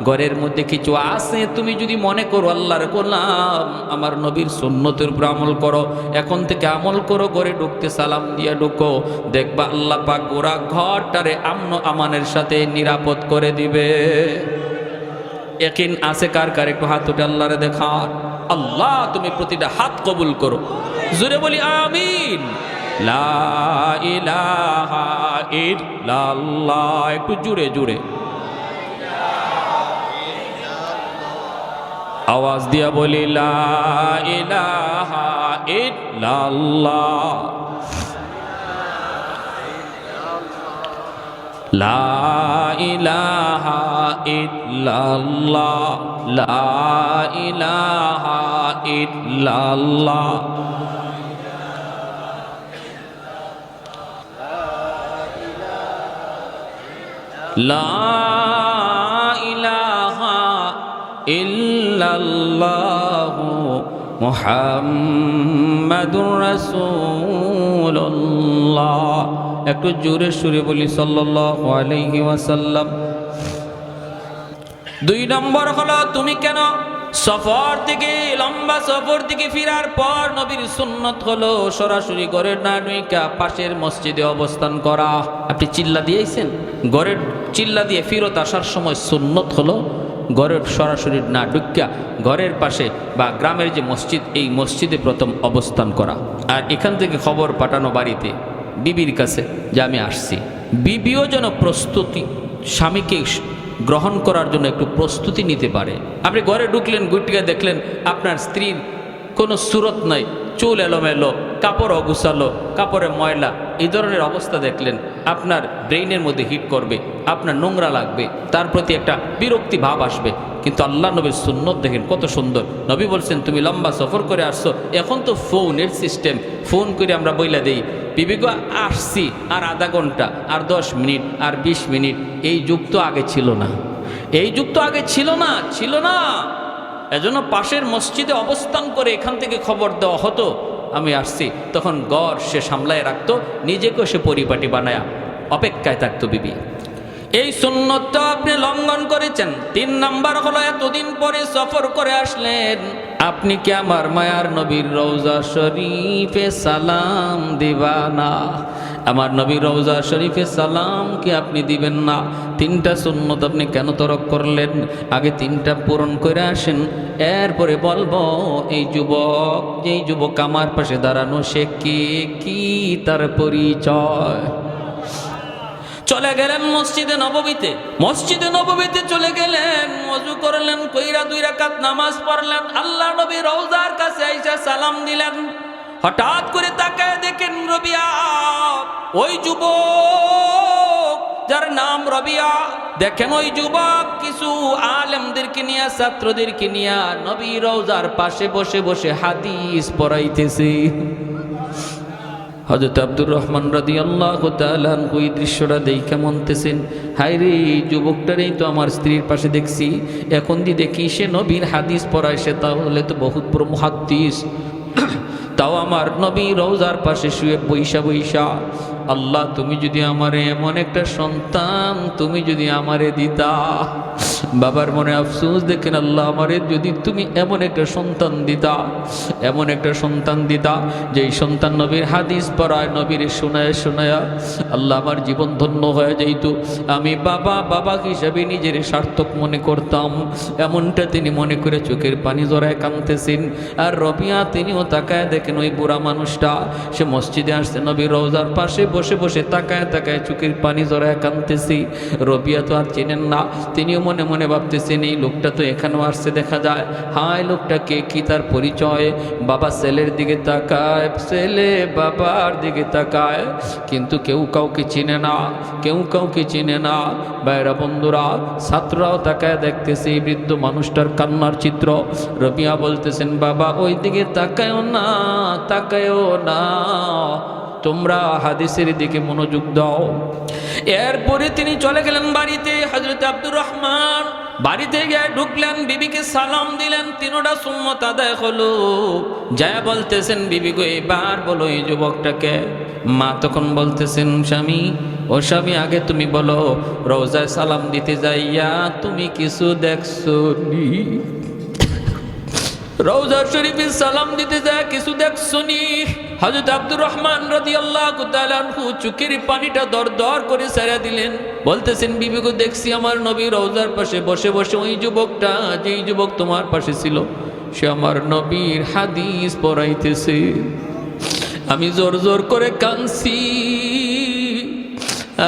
[SPEAKER 1] ঘরের মধ্যে কিছু আছে, তুমি যদি মনে করো আল্লাহর গোলাম, আমার নবীর সুন্নতের উপর আমল করো, এখন থেকে আমল করো, ঘরে ঢুকতে সালাম দিয়া ঢুকো, দেখবা আল্লাহ পাক গোরা ঘরটারে আমন আমানের সাথে নিরাপদ করে দিবে। ইয়াকিন আছে কার কার? একটু হাত উঠে আল্লাহরে দেখা। আল্লাহ তুমি প্রতিটা হাত কবুল করো, জোরে বলি আমিন। লা ইলাহা ইল্লাল্লাহ, একটু জোরে জোরে আওয়াজ দিয়া বলি, লা ইলাহা ইল্লাল্লাহ, লা ইলাহা ইল্লাল্লাহ, লা ইলাহা ইল্লাল্লাহ। লা ইলাহা ইল্লাল্লাহু মুহাম্মাদুর রাসূলুল্লাহ। একটু জোরে সুরে বলি সাল্লাল্লাহু আলাইহি ওয়াসাল্লাম। 2 নম্বর হলো, তুমি কেন সফর থেকে, লম্বা সফর থেকে ফেরার পর নবীর সুন্নত হলো সরাসরি ঘরের না ঢুইকা পাশের মসজিদে অবস্থান করা। আপনি চিল্লা দিয়েছেন, ঘরের চিল্লা দিয়ে ফিরত আসার সময় সুন্নত হলো ঘরের সরাসরি না ঢুকিয়া ঘরের পাশে বা গ্রামের যে মসজিদ, এই মসজিদে প্রথম অবস্থান করা। আর এখান থেকে খবর পাঠানো বাড়িতে বিবির কাছে যে আমি আসছি। বিবিও যেন প্রস্তুতি, স্বামীকে গ্রহণ করার জন্য একটু প্রস্তুতি নিতে পারে। আপনি ঘরে ঢুকলেন, গুটিকে দেখলেন আপনার স্ত্রীর কোনো সুরত নাই, চুল এলোমেলো, কাপড় অগুছালো, কাপড়ে ময়লা, এই ধরনের অবস্থা দেখলেন, আপনার ব্রেইনের মধ্যে হিট করবে, আপনার নোংরা লাগবে, তার প্রতি একটা বিরক্তি ভাব আসবে। কিন্তু আল্লাহ নবীর সুন্নত দেখেন কত সুন্দর। নবী বলছেন তুমি লম্বা সফর করে আসছো, এখন তো ফোনের সিস্টেম, ফোন করে আমরা বইলা দেই বিবিগো আসছি, আর আধা ঘন্টা, আর 10 মিনিট, আর 20 মিনিট। এই যুগ তো আগে ছিল না, এই যুগ তো আগে ছিল না, ছিল না। এজন্য পাশের মসজিদে অবস্থান করে এখান থেকে খবর দেওয়া হতো আমি আসছি, তখন ঘর সে সামলায় রাখতো, নিজেকেও সে পরিপাটি বানায়া অপেক্ষায় থাকতো বিবি। এই সুন্নতটা আপনি লঙ্ঘন করেছেন। 3 নাম্বার হলো, এতদিন পরে সফর করে আসলেন, আপনি কি আমার মায়ার নবীর রওজা শরীফে সালাম দিবা না? আমার নবীর রওজা শরীফে সালাম কি আপনি দিবেন না? 3টা সুন্নত আপনি কেন তরক করলেন? আগে 3টা পূরণ করে আসেন, এরপরে বলবো এই যুবক, যেই যুবক আমার পাশে দাঁড়ানো সে কে, কি তার পরিচয়। চলে গেলেন মসজিদে নববীতে। মসজিদে নববীতে চলে গেলেন, ওযু করলেন, কইরা 2 রাকাত নামাজ পড়লেন। আল্লাহ নবী রওজার কাছে আইসা সালাম দিলেন। হঠাৎ করে তাকায় দেখেন রবিয়া, ওই যুবক যার নাম রবিয়া, দেখেন ওই যুবক কিছু আলেমদেরকে নিয়ে, ছাত্রদেরকে নিয়ে নবী রওজার পাশে বসে বসে হাদিস পড়াইতেছে। হযরত আব্দুর রহমান রাদিয়াল্লাহু তাআলা ওই দৃশ্যটা দেখে মনতেছেন, হায় রে, যুবকটারই তো আমার স্ত্রীর পাশে দেখছি, এখন দি দেখি সে নবীর হাদিস পড়ায়, সে তাহলে তো বহুত বড় মুহাদ্দিস। তাও আমার নবী রওজার পাশে শুয়ে বৈশা বৈশা, আল্লাহ তুমি যদি আমারে এমন একটা সন্তান তুমি যদি আমারে দিতা। বাবার মনে আফসোস, দেখেন আল্লাহ আমারে যদি তুমি এমন একটা সন্তান দিতা, এমন একটা সন্তান দিতা যেই সন্তান নবীর হাদিস পড়ায়, নবীর শোনায় শোনায়া আল্লাহ আমার জীবন ধন্য হয়ে যাইত। আমি বাবা বাবা হিসাবে নিজের সার্থক মনে করতাম। এমনটা তিনি মনে করে চোখের পানি জড়ায় কাঁদতেছেন। আর রবিয়া তিনিও তাকায় দেখেন ওই বুড়া মানুষটা, সে মসজিদে আসছে, নবীর রওজার পাশে বসে বসে তাকায় তাকায় চোখের পানি জড়ায় কাঁদতেছি। রবিয়া তো আর চেনেন না, তিনিও মনে মনে ভাবতেছেন এই লোকটা তো এখানেও আসছে দেখা যায়, হায় লোকটা কে, কি তার পরিচয়। বাবা ছেলের দিকে তাকায়, ছেলে বাবার দিকে তাকায়, কিন্তু কেউ কাউকে চিনে না, কেউ কাউকে চিনে না। বাইরা বন্ধুরা, ছাত্ররাও তাকায় দেখতেছে এই বৃদ্ধ মানুষটার কান্নার চিত্র। রবিয়া বলতেছেন, বাবা ওই দিকে তাকায়ও না, তাকায়ও না, তোমরা হাদিসের দিকে মনোযোগ দাও। এরপরে তিনি চলে গেলেন বাড়িতে। হযরত আব্দুর রহমান বাড়িতে গিয়ে ঢুকলেন, বিবিকে সালাম দিলেন, 3টা সুন্নত আদায় হলো। যায় বলতেছেন, বিবি গো এবার বলো এই যুবকটাকে। মা তখন বলতেছেন, স্বামী, ও স্বামী আগে তুমি বলো, রওজায় সালাম দিতে যাইয়া তুমি কিছু দেখছো নি? রওজা শরীফে সালাম দিতে যায় কিছু দেখছো নি? হযরত আব্দুর রহমান রাদিয়াল্লাহু তাআলা আনহু চোখের পানিটা দরদর করে ছেড়ে দিলেন। বলতেছেন, বিবি গো দেখছি আমার নবী রওজার পাশে বসে বসে ওই যুবকটা, যেই যুবক তোমার পাশে ছিল, সে আমার নবীর হাদিস পড়াইতেছে। আমি জোর জোর করে কাঁদছি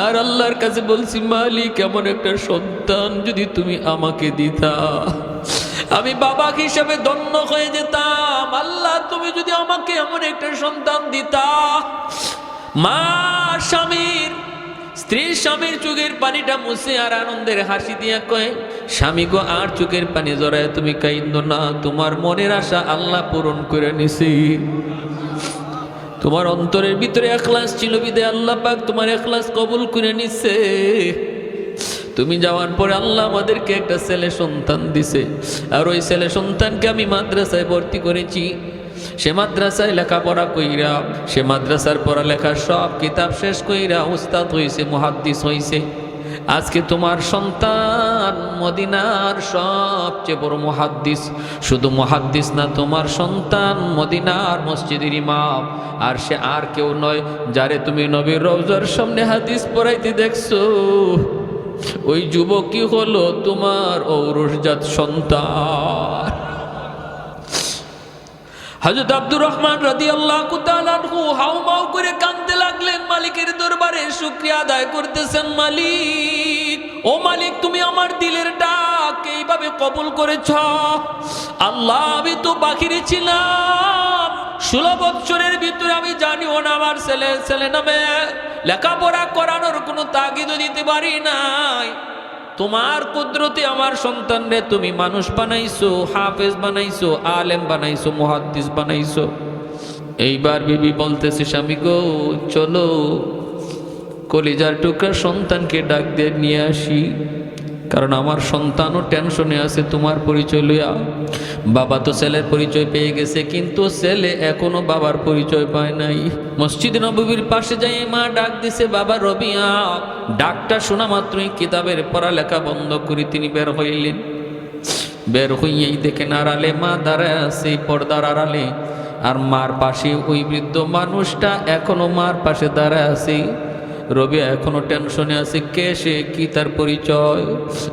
[SPEAKER 1] আর আল্লাহর কাছে বলছি, মালিক এমন একটা সন্তান যদি তুমি আমাকে দিতা, আমি বাবা হিসেবে ধন্য হয়ে যেতাম। আল্লাহ তুমি যদি আমাকে এমন একটা সন্তান দিতা। মা স্বামীর, স্ত্রী স্বামীর চোখের পানিটা মুছে আর আনন্দের হাসি দিয়া কয়, স্বামী গো আর চোখের পানি জড়ায় তুমি কাইন্দো না, তোমার মনের আশা আল্লাহ পূরণ করে নিছি। তোমার অন্তরের ভিতরে ইখলাস ছিল বিধায় আল্লাহ পাক তোমার ইখলাস কবুল করে নিছে। তুমি যাওয়ার পরে আল্লাহ আমাদেরকে একটা ছেলে সন্তান দিছে, আর ওই ছেলে সন্তানকে আমি মাদ্রাসায় ভর্তি করেছি। সে মাদ্রাসায় লেখাপড়া কইরা, সে মাদ্রাসার পড়ালেখা সব কিতাব শেষ কইরা উস্তাদ হইছে, মুহাদ্দিস হইছে। আজকে তোমার সন্তান মদিনার সবচেয়ে বড় মুহাদ্দিস। শুধু মুহাদ্দিস না, তোমার সন্তান মদিনার মসজিদের ইমাম। আর সে আর কেউ নয়, যারে তুমি নবীর রওজার সামনে হাদিস পড়াইতে দেখছো, ওই যুবকই হলো তোমার ঔরসজাত সন্তান। হযরত আব্দুর রহমান রাদিয়াল্লাহু তাআলা আনহু হাউমাউ করে কাঁদতে লাগলেন, মালিকের দরবারে শুকরিয়া আদায় করতেছেন। মালিক, ও মালিক, তুমি আমার দিলের ডাক এইভাবে কবুল করেছ। আল্লাহ আমি তো বাকিরে ছিলাম, 16 বছরের ভিতরে আমি জানিও না আমার ছেলে নামে লেখাপড়া করানোর কোনো তাগিদ দিতে পারি নাই। তোমার কুদরতে আমার সন্তানরে তুমি মানুষ বানাইছো, হাফেজ বানাইছো, আলেম বানাইছো, মুহাদ্দিস বানাইছো। এইবার বিবি বলতেছে, স্বামী গো চলো কলিজার টুকরা সন্তানকে ডাক দিয়ে নিয়ে আসি, কারণ আমার সন্তানও টেনশনে আছে তোমার পরিচয় লইয়া। বাবা তো ছেলের পরিচয় পেয়ে গেছে, কিন্তু ছেলে এখনো বাবার পরিচয় পায় নাই। মসজিদ নববীর পাশে যাই মা ডাক দিছে, বাবা রবিয়া। ডাকটা শোনা মাত্রই কিতাবের পড়ালেখা বন্ধ করে তিনি বের হইলেন। বের হইয়েই দেখেন আড়ালে মা দাঁড়ায় আছে, পর্দার আড়ালে। আর মার পাশে ওই বৃদ্ধ মানুষটা এখনো মার পাশে দাঁড়ায় আছে। রবি এখনো টেনশনে আছে, কে সে, কি তার পরিচয়,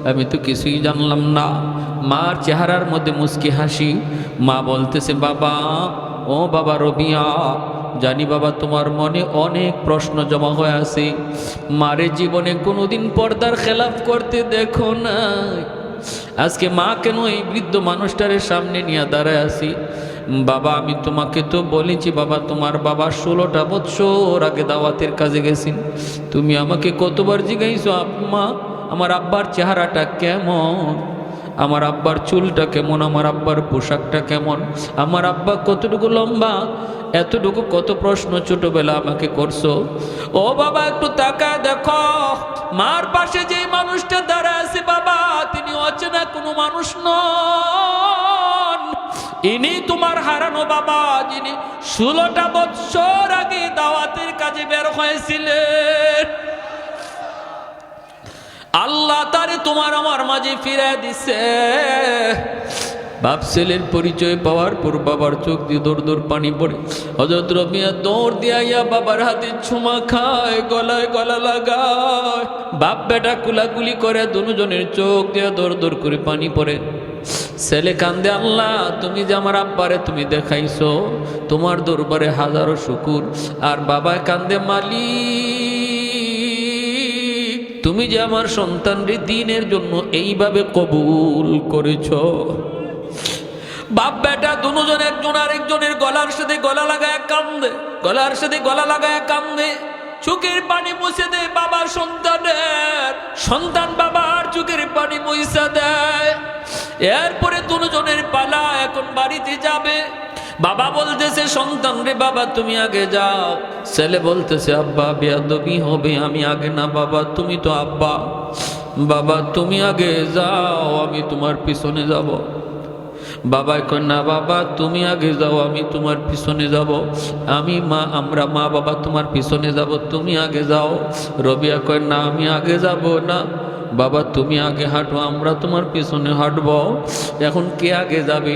[SPEAKER 1] আমি তো কিছুই জানলাম না। মার চেহারার মধ্যে মুস্কি হাসি। মা বলতেছে, বাবা, ও বাবা রবিয়া, জানি বাবা তোমার মনে অনেক প্রশ্ন জমা হয়ে আছে। মারে জীবনে কোনোদিন পর্দার খেলাফ করতে দেখো না, আজকে মা কেন এই বৃদ্ধ মানুষটারের সামনে নিয়ে দাঁড়ায় আছি। বাবা আমি তোমাকে তো বলেছি বাবা, তোমার বাবা 16টা বছর আগে দাওয়াতের কাজে গেছেন। তুমি আমাকে কতবার জিজ্ঞাসা আম্মা আমার আব্বার চেহারাটা কেমন, আমার আব্বার চুলটা কেমন, আমার আব্বার পোশাকটা কেমন, আমার আব্বা কতটুকু লম্বা, এতটুকু কত প্রশ্ন ছোটবেলা আমাকে করছো। ও বাবা একটু তাকায় দেখো, মার পাশে যে মানুষটা দাঁড়ায় আছে বাবা, তিনি অচেনা কোনো মানুষ নন, ইনি তোমার হারানো বাবা, যিনি 16টা বছর আগে দাওয়াতের কাজে বের হয়েছিলেন। আল্লাহ তারে তোমার আমার মাঝে ফিরে দিছে। বাপ ছেলের পরিচয় পাওয়ার পর বাবার চোখ দিয়ে দৌড় দৌড় পানি পড়ে। হযরত রবিয়া দৌড় দিয়া বাবার হাতে ছোঁয়া খায়, গলায় গলা লাগায়, বাপ বেটা কুলাকুলি করে, দুজনের চোখ দিয়ে দৌড় দৌড় করে পানি পড়ে। ছেলে কান্দে, আল্লাহ তুমি যে আমার আব্বারে তুমি দেখাইছো, তোমার দরবারে হাজারো শুকুর। আর বাবা কান্দে, মালিক তুমি যে আমার সন্তানরে দ্বীনের জন্য এইভাবে কবুল করেছো। বাপ বেটা দুজন একজন আরেকজনের গলার সাথে গলা লাগায় কান্দে, গলার সাথে গলা লাগায় কান্দে, চোখের পানি মুছে দেয় বাবা সন্তানের, সন্তান বাবার চোখের পানি মুছে দেয়। এরপরে দুজনের পালা, এখন বাড়িতে যাবে। বাবা বলতেছে সন্তান রে বাবা তুমি আগে যাও। ছেলে বলতেছে আব্বা বেয়াদবি হবে, আমি আগে না বাবা, তুমি তো আব্বা, বাবা তুমি আগে যাও, আমি তোমার পিছনে যাব। বাবা কয় না বাবা তুমি আগে যাও, আমি তোমার পিছনে যাব। আমি মা, আমরা মা বাবা তোমার পিছনে যাব, তুমি আগে যাও। রবিয়া কয় না আমি আগে যাব না, বাবা তুমি আগে হাঁটো, আমরা তোমার পিছনে হাঁটব। এখন কে আগে যাবে?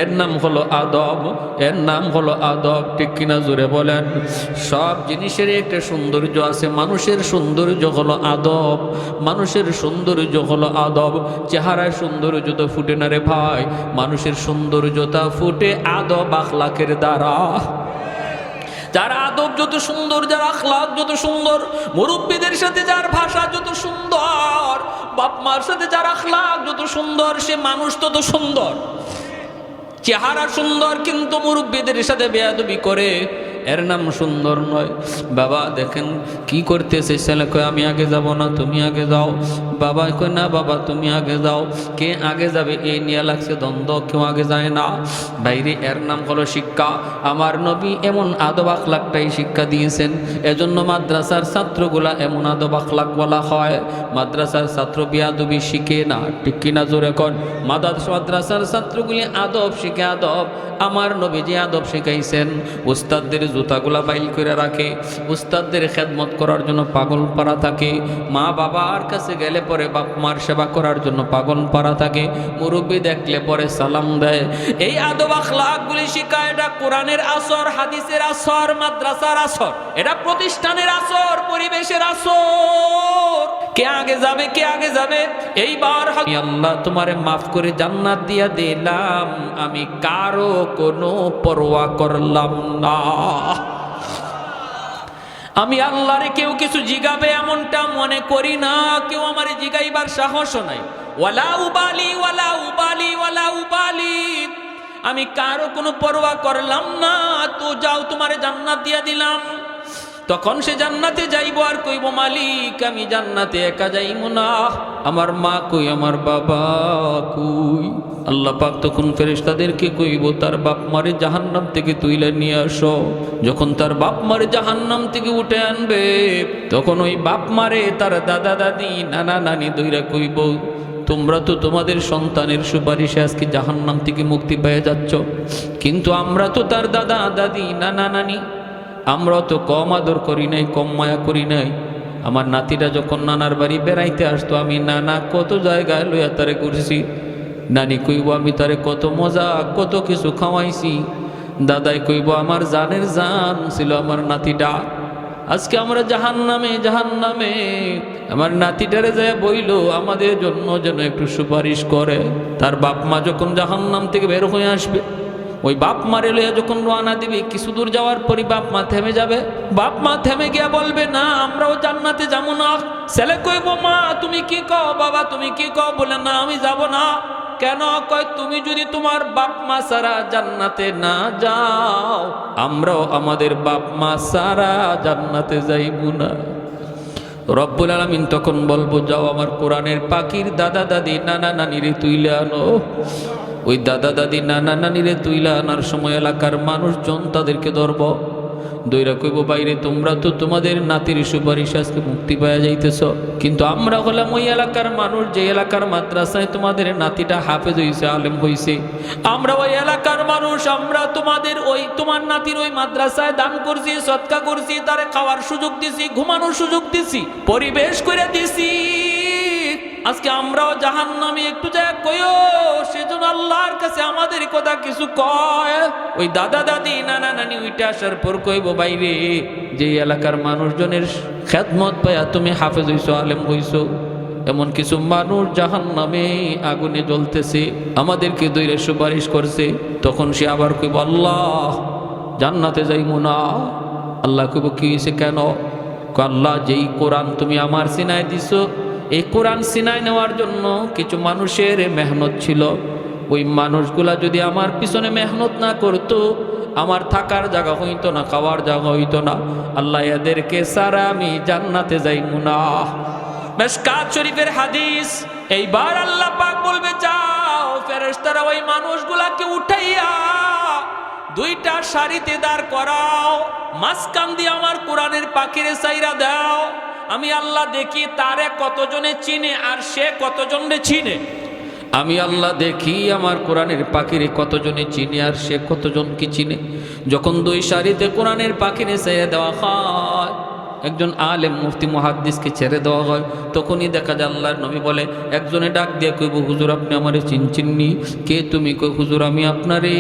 [SPEAKER 1] এর নাম হলো আদব, এর নাম হলো আদব, ঠিক কিনা জোরে বলেন? সব জিনিসের একটা সৌন্দর্য আছে, মানুষের সৌন্দর্য হলো আদব, মানুষের সৌন্দর্য হলো আদব। চেহারায় সৌন্দর্য তো ফুটে না রে ভাই, মানুষের সৌন্দর্যতা ফুটে আদব আখলাকের দ্বারা। যার আদব যত সুন্দর, যার আখলাক যত সুন্দর, মুরব্বীদের সাথে যার ভাষা যত সুন্দর, বাপ মার সাথে যার আখলাক যত সুন্দর, সে মানুষ তত সুন্দর। চেহারা সুন্দর কিন্তু মুরব্বীদের সাথে বেয়াদবি করে, এর নাম সুন্দর নয়। বাবা দেখেন কি করতেছে, ছেলে কয় আমি আগে যাব না, তুমি আগে যাও। বাবা কয় না বাবা তুমি আগে যাও। কে আগে যাবে এই নিয়ে লাগছে দ্বন্দ্ব, কেউ আগে যায় না। বাইরে এর নাম হলো শিক্ষা। আমার নবী এমন আদব আখলাকটাই শিক্ষা দিয়েছেন, এজন্য মাদ্রাসার ছাত্রগুলা এমন আদব আখলাক বলা হয়। মাদ্রাসার ছাত্র বেয়াদবি শিখে না, ঠিক কিনা জোরে কন? মাদ্রাসার ছাত্রগুলি আদব শিখে, আদব। আমার নবী যে আদব শিখাইছেন, উস্তাদদের জুতাগুলা বাইল করে রাখে, উস্তাদদের খেদমত করার জন্য পাগল পারা থাকে, মা বাবার কাছে গেলে পরে বাপ মার সেবা করার জন্য পাগল পারা থাকে, মুরব্বী দেখলে পরে সালাম দেয়। এই আদব আখলাকগুলি শিখায়। এটা কোরআনের আসর, হাদিসের আসর, মাদ্রাসার আসর, এটা প্রতিষ্ঠানের আসর, পরিবেশের আসর। কে আগে যাবে, কে আগে যাবে? এইবার আল্লাহ তোমারে মাফ করে জান্নাত দিয়া দিলাম, আমি কারো কোনো পরোয়া করলাম না। আমি আল্লাহরে কেউ কিছু জিগাবে এমনটা মনে করি না, কেউ আমার জিগাইবার সাহসও নাই। ওয়ালা উবালি, ওয়ালা উবালি, ওয়ালা উবালি, আমি কারো কোনো পরোয়া করলাম না। তো যাও তোমারে জান্নাত দিয়া দিলাম। তখন সে জান্নাতে যাইব আর কইব মালিক আমি জান্নাতে একা যাইব না, আমার মা কই, আমার বাবা কই। আল্লাহ পাক তখন ফেরেশতাদেরকে কইব তার বাপ মারে জাহান্নাম থেকে তুইলে নিয়ে আসো। যখন তার বাপ মারে জাহান্নাম থেকে উঠে আনবে, তখন ওই বাপ মারে তার দাদা দাদি নানা নানি দইরা কইব তোমরা তো তোমাদের সন্তানের সুপারিশে আজকে জাহান্নাম থেকে মুক্তি পেয়ে যাচ্ছ, কিন্তু আমরা তো তার দাদা দাদি নানা নানি, আমরা তো কম আদর করি নাই, কম মায়া করি নাই। আমার নাতিটা যখন নানার বাড়ি বেড়াইতে আসতো, আমি নানা কত জায়গায় লইয়া তারে ঘুরছি, নানি কইব আমি তারে কত মজা কত কিছু খাওয়াইছি, দাদাই কইব আমার জানের জান ছিল আমার নাতিটা। আজকে আমরা জাহান্নামে, জাহান্নামে। আমার নাতিটারে যায় বইল আমাদের জন্য যেন একটু সুপারিশ করে। তার বাপ মা যখন জাহান্নাম থেকে বের হয়ে আসবে, ওই বাপ মারে লইয়া যখন রওনা দিবে কিছু দূর যাওয়ার পরই বাপ মা থেমে যাবে। বাপ মা থেমে গিয়া বলবে না আমরাও জান্নাতে যাবো না। ছেলে কইব মা তুমি কি কও, বাবা তুমি কি কও, বলে না আমি যাব না। কেন? কয় তুমি যদি তোমার বাপ মা ছাড়া জান্নাতে না যাও, আমরাও আমাদের বাপ মা ছাড়া জান্নাতে যাইব না। রব্বুল আলামিন তখন বলবো যাও আমার কোরআনের পাখির দাদা দাদি নানা নানিরে তুইলে আনো। ওই দাদা দাদি নানা নানিরে তুইলে আনার সময় এলাকার মানুষজন তাদেরকে ধরব, দইরা কইব বাইরে তোমরা তো তোমাদের নাতির সুপারিশ আজকে মুক্তি পাওয়া যাইতেছ, কিন্তু আমরা হলাম ওই এলাকার মানুষ যে এলাকার মাদ্রাসায় তোমাদের নাতিটা হাফেজ হইছে, আলেম হইছে। আমরা ওই এলাকার মানুষ, আমরা তোমাদের ওই তোমার নাতির ওই মাদ্রাসায় দান করছি, সদকা করছি, তারে খাওয়ার সুযোগ দিছি, ঘুমানোর সুযোগ দিছি, পরিবেশ করে দিছি। আজকে আমরাও জাহান্নামে একটু যায় কইও, সেজন্য আল্লাহর কাছে আমাদের কথা কিছু কয়। ওই দাদা দাদি নানা নানি উইটা আসার পর কইব বাইরে যে এলাকার মানুষজনের খেদমত পাইয়া তুমি হাফেজ হইছো, আলেম হইছো, এমন কিছু মানুষ জাহান্নামে আগুনে জ্বলতেছে, আমাদেরকে দইরে সুপারিশ করছে। তখন সে আবার কইব আল্লাহ জান্নাতে যাইমু না। আল্লাহ কইব কি হইছে কেন? আল্লাহ যেই কোরআন তুমি আমার সিনায় দিছো, এই কোরআন সিনায় নেওয়ার জন্য কিছু মানুষের মেহনত ছিল। ওই মানুষগুলা যদি আমার পিছনে মেহনত না করতো, আমার থাকার জায়গা হইতো না, খাওয়ার জায়গা হইতো না। আল্লাহ এদেরকে সারা আমি জান্নাতে যাইমু না। মিশকাত শরীফের হাদিস। এইবার আল্লাহ পাক বলবে যাও ফেরেশতারা ওই মানুষগুলাকে উঠাইয়া দুইটা সারিতে দাঁড় করাও, মাঝখান দিয়ে আমার কোরআনের পাখিরে চাইরা দাও। আমি আল্লাহ দেখি তারে কতজনে চিনে আর সে কতজনে চিনে। আমি আল্লাহ দেখি আমার কোরআনের পাখিরে কতজনে চিনে আর সে কতজনকে চিনে। যখন দুই সারিতে কোরআনের পাখিরে ছেড়ে দেওয়া হয়, একজন আলেম মুফতি মুহাদ্দিসকে ছেড়ে দেওয়া হয়, তখনই দেখা যায় আল্লাহর নবী বলে, একজনে ডাক দিয়ে কইব হুজুর আপনি আমারে চিনচিননি? কে তুমি? কই হুজুর আমি আপনারে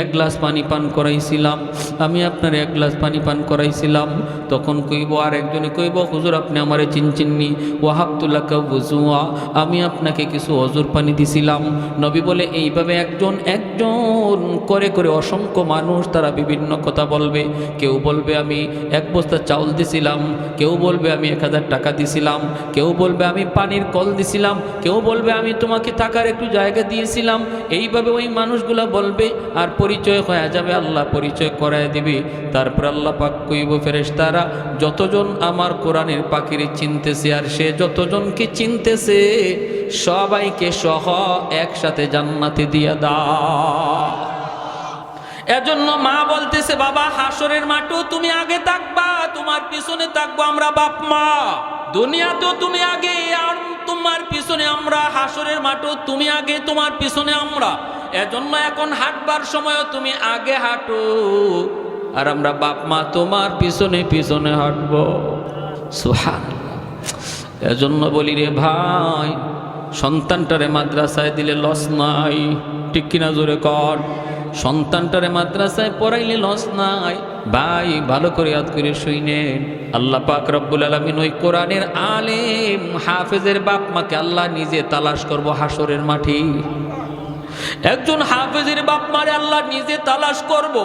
[SPEAKER 1] এক গ্লাস পানি পান করাইছিলাম, আমি আপনারে এক গ্লাস পানি পান করাইছিলাম। তখন কইব আর একজনে কইব হুজুর আপনি আমারে চিনচিননি? ওয়াহাবতুল্লাহ বুজুয়া, আমি আপনাকে কিছু অজুর পানি দিছিলাম। নবী বলে এইভাবে একজন একজন করে করে অসংখ্য মানুষ তারা বিভিন্ন কথা বলবে। কেউ বলবে আমি এক বস্তা চাউল দিছিলাম, কেউ বলবে আমি 1000 টাকা দিছিলাম, কেউ বলবে আমি পানির কল দিছিলাম, কেউ বলবে আমি তোমাকে থাকার একটু জায়গা দিয়েছিলাম। এইভাবে ওই মানুষগুলা বলবে আর পরিচয় হয়ে যাবে, আল্লাহ পরিচয় করায় দিবে। তারপর আল্লাহ পাক কইব ফেরেশতারা যতজন আমার কোরআনের পাখিরে চিনতেছে আর সে যতজনকে চিনতেছে সবাইকে সহ একসাথে জান্নাতে দিয়া দাও। এজন্য মা বলতেছে বাবা হাসরের মাঠেও তুমি আগে থাকবা, তোমার পিছনে থাকবো আমরা বাপ মা। দুনিয়াতেও তুমি আগে আর তোমার পিছনে আমরা, হাসরের মাঠেও তুমি আগে তোমার পিছনে আমরা। এজন্য এখন হাঁটবার সময়ও তুমি আগে হাঁটো আর আমরা বাপ মা তোমার পিছনে পিছনে হাঁটবো। সুবহানাল্লাহ। এজন্য বলি রে ভাই, সন্তানটারে মাদ্রাসায় দিলে লস নাই, ঠিক কিনা জোরে কর। সন্তানটারে মাদ্রাসায় পড়াইলে লস নাই। ভাই ভালো করে ইয়াদ করে শুনেন, আল্লাহ পাক রব্বুল আলামিন ওই কোরআনের আলেম হাফেজের বাপ মাকে আল্লাহ নিজে তালাশ করব হাসরের মাঠে। একজন হাফেজের বাপ মারে আল্লাহ নিজে তালাশ করব,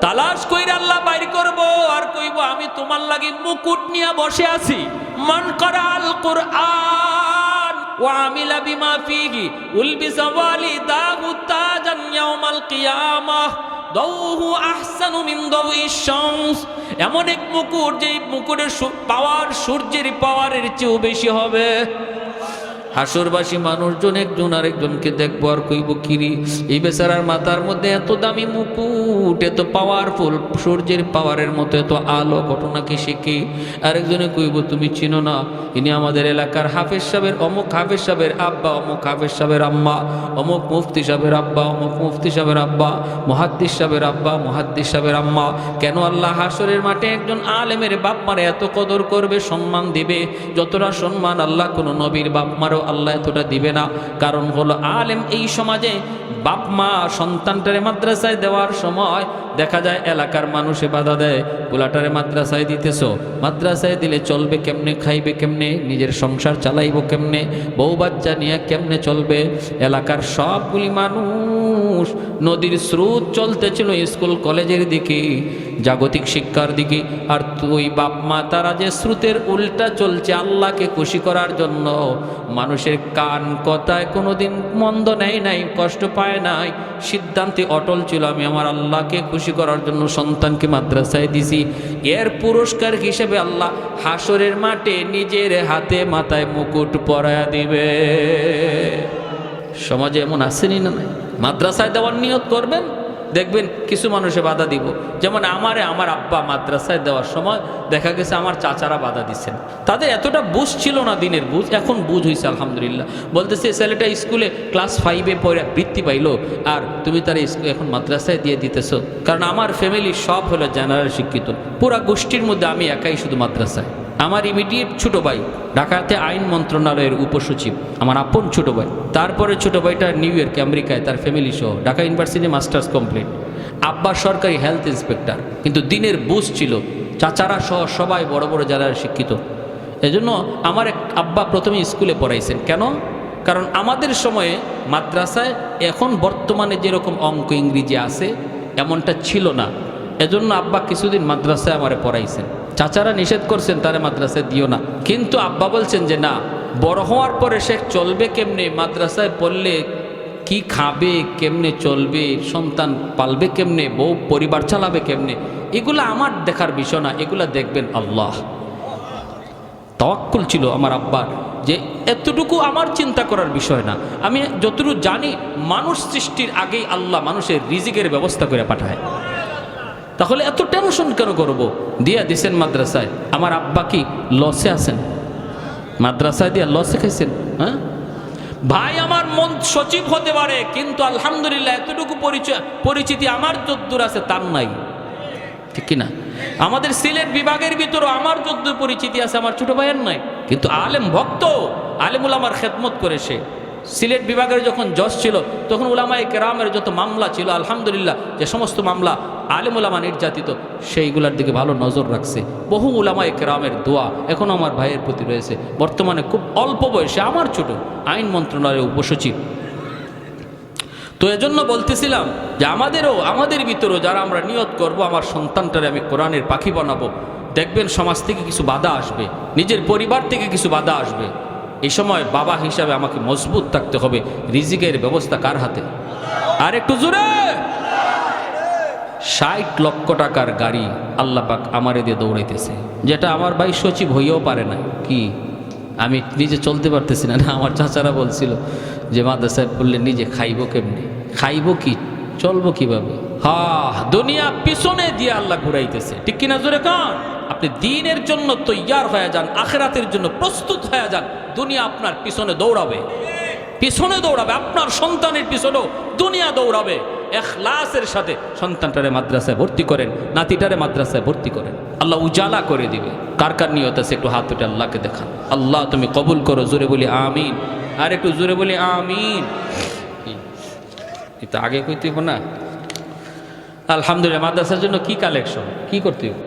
[SPEAKER 1] তালাশ কইরা আল্লাহ বাইর করব আর কইব আমি তোমার লাগি মুকুট নিয়ে বসে আছি। মান করাল কোরআন ওয়া আমিলা বিমা ফিহি উলবিসা ওয়ালিদাহু তাজান ইয়াউমাল কিয়ামাহ দাউহু আহসানু মিন দাউইশ শামস। এমন এক মুকুট যে মুকুটের পাওয়ার সূর্যের পাওয়ারের চেয়েও বেশি হবে। হাসরবাসী মানুষজন একজন আরেকজনকে দেখবো আর কইব কিরি এই বেচারার মাথার মধ্যে এত দামি মুকুট, এত পাওয়ারফুল, সূর্যের পাওয়ারের মতো এত আলো, ঘটনা কি শিখি? আরেকজনে কইব তুমি চিনো না, ইনি আমাদের এলাকার হাফেজ সাহেবের অমুক হাফেজ সাহেবের আব্বা, অমুক হাফেজ সাহেবের আম্মা, অমুক মুফতি সাহেবের আব্বা, অমুক মুফতি সাহেবের আব্বা, মুহাদ্দিস সাহেবের আব্বা, মুহাদ্দিস সাহেবের আম্মা। কেন আল্লাহ হাসরের মাঠে একজন আলেমের বাপ মারে এত কদর করবে, সম্মান দিবে? যতটা সম্মান আল্লাহ কোনো নবীর বাপ মারও আল্লাহ এতটা দিবে না। কারণ হলো আলেম এই সমাজে বাপ মা সন্তানটারে মাদ্রাসায় দেওয়ার সময় দেখা যায় এলাকার মানুষে বাধা দেয়, পোলাটারে মাদ্রাসায় দিতেছো, মাদ্রাসায় দিলে চলবে কেমনে, খাইবে কেমনে, নিজের সংসার চালাইব কেমনে, বউ বাচ্চা নিয়ে কেমনে চলবে। এলাকার সবগুলি মানুষ নদীর স্রোত চলতেছিল স্কুল কলেজের দিকে, জাগতিক শিক্ষার দিকে, আর তুই বাপ মা তারা যে স্রোতের উল্টা চলছে আল্লাহকে খুশি করার জন্য। মানুষের কান কথায় কোনোদিন মন্দ নেয় নাই, কষ্ট পায় নাই, সিদ্ধান্তে অটল ছিল আমি আমার আল্লাহকে খুশি করার জন্য সন্তানকে মাদ্রাসায় দিছি। এর পুরস্কার হিসেবে আল্লাহ হাসরের মাঠে নিজের হাতে মাথায় মুকুট পরায়া দিবে। সমাজে এমন আসেনি না নাই? মাদ্রাসায় দেওয়ার নিয়ত করবেন, দেখবেন কিছু মানুষে বাধা দিব। যেমন আমার আব্বা মাদ্রাসায় দেওয়ার সময় দেখা গেছে আমার চাচারা বাধা দিচ্ছেন। তাদের এতটা বুঝ ছিল না, দিনের বুঝ, এখন বুঝ হয়েছে আলহামদুলিল্লাহ। বলতেছে ছেলেটা স্কুলে ক্লাস 5-এ পড়ে বৃত্তি পাইলো, আর তুমি তার স্কুল এখন মাদ্রাসায় দিয়ে দিতেছো। কারণ আমার ফ্যামিলি সব হলো জেনারেল শিক্ষিত, পুরা গোষ্ঠীর মধ্যে আমি একাই শুধু মাদ্রাসায়। আমার ইমিডিয়েট ছোট ভাই ঢাকাতে আইন মন্ত্রণালয়ের উপসচিব, আমার আপন ছোট ভাই। তারপরে ছোট ভাইটা নিউ ইয়র্কে আমেরিকায়, তার ফ্যামিলি সহ ঢাকা ইউনিভার্সিটি মাস্টার্স কমপ্লিট। আব্বা সরকারি হেলথ ইন্সপেক্টর, কিন্তু দিনের বুঝ ছিল। চাচারা সহ সবাই বড় বড় যারা শিক্ষিত। এজন্য আমার এক আব্বা প্রথমে স্কুলে পড়াইছেন। কেন? কারণ আমাদের সময়ে মাদ্রাসায় এখন বর্তমানে যেরকম অঙ্ক ইংরেজি আছে এমনটা ছিল না। এজন্য আব্বা কিছুদিন মাদ্রাসায় আমারে পড়াইছেন। চাচারা নিষেধ করছেন তারে মাদ্রাসায় দিও না, কিন্তু আব্বা বলছেন যে না, বড় হওয়ার পরে সে চলবে কেমনে, মাদ্রাসায় পড়লে কি খাবে, কেমনে চলবে, সন্তান পালবে কেমনে, বউ পরিবার চালাবে কেমনে, এগুলো আমার দেখার বিষয় না, এগুলা দেখবেন আল্লাহ। তাওয়াক্কুল ছিল আমার আব্বার, যে এতটুকু আমার চিন্তা করার বিষয় না। আমি যতটুকু জানি মানুষ সৃষ্টির আগেই আল্লাহ মানুষের রিজিকের ব্যবস্থা করে পাঠায়, তাহলে এত টেনশন কেন করবো? দিয়া দিছেন মাদ্রাসায়। আমার আব্বা কি লসে আছেন? মাদ্রাসায় দিয়া লসে খাইছেন? হ্যাঁ ভাই, আমার মন সচিব হতে পারে, কিন্তু আলহামদুলিল্লাহ এতটুকু পরিচিতি আমার যদ্দূর আছে তার নাই, ঠিক কিনা? আমাদের সিলেট বিভাগের ভিতরে আমার যদ্দূর পরিচিতি আছে আমার ছোট ভাইয়ের নাই, কিন্তু আলেম ভক্ত, আলেমুল আমার খেদমত করে সে। সিলেট বিভাগের যখন জজ ছিল তখন উলামায়ে কেরামের যত মামলা ছিল আলহামদুলিল্লাহ, যে সমস্ত মামলা আলেম উলামা নির্যাতিত সেইগুলোর দিকে ভালো নজর রাখছে। বহু উলামায়ে কেরামের দোয়া এখন আমার ভাইয়ের প্রতি রয়েছে। বর্তমানে খুব অল্প বয়সে আমার ছোট আইন মন্ত্রণালয়ের উপসচিব। তো এজন্য বলতেছিলাম যে আমাদের ভিতরেও যারা আমরা নিয়ত করব আমার সন্তানটারে আমি কোরআনের পাখি বানাবো, দেখবেন সমাজ থেকে কিছু বাধা আসবে, নিজের পরিবার থেকে কিছু বাধা আসবে। এই সময় বাবা হিসাবে আমাকে মজবুত থাকতে হবে। রিজিকের ব্যবস্থা কার হাতে? আর একটু জোরে। 60 লক্ষ টাকার গাড়ি আল্লাহ পাক আমারে দিয়ে দৌড়াইতেছে, যেটা আমার ভাই সচিব হইয়াও পারে না। কি আমি নিজে চলতে পারতেছি না? না, আমার চাচারা বলছিল যে মাদ্রাসায় পড়লে নিজে খাইব কেমনে, খাইব কি, চলবো কিভাবে। দুনিয়া পিছনে দিয়ে আল্লাহ ঘুরাইতেছে, ঠিক কিনা? জোরে কান। আপনি দ্বীনের জন্য তৈয়ার হয়ে যান, আখিরাতের জন্য প্রস্তুত হয়ে যান। দুনিয়া আপনার পিছনে দৌড়াবে, আপনার সন্তানের পিছনেও দুনিয়া দৌড়াবে। ইখলাসের সাথে সন্তানটারে মাদ্রাসায় ভর্তি করেন, নাতিটারে মাদ্রাসায় ভর্তি করেন, আল্লাহ উজালা করে দিবে। কার কার নিয়ত আছে একটু হাত উঠে আল্লাহকে দেখান। আল্লাহ তুমি কবুল করো, জোরে বলি আমিন। আর একটু জোরে বলি আমিন। এটা আগে কইতে না। আলহামদুলিল্লাহ। মাদ্রাসার জন্য কি কালেকশন, কি করতে হবে?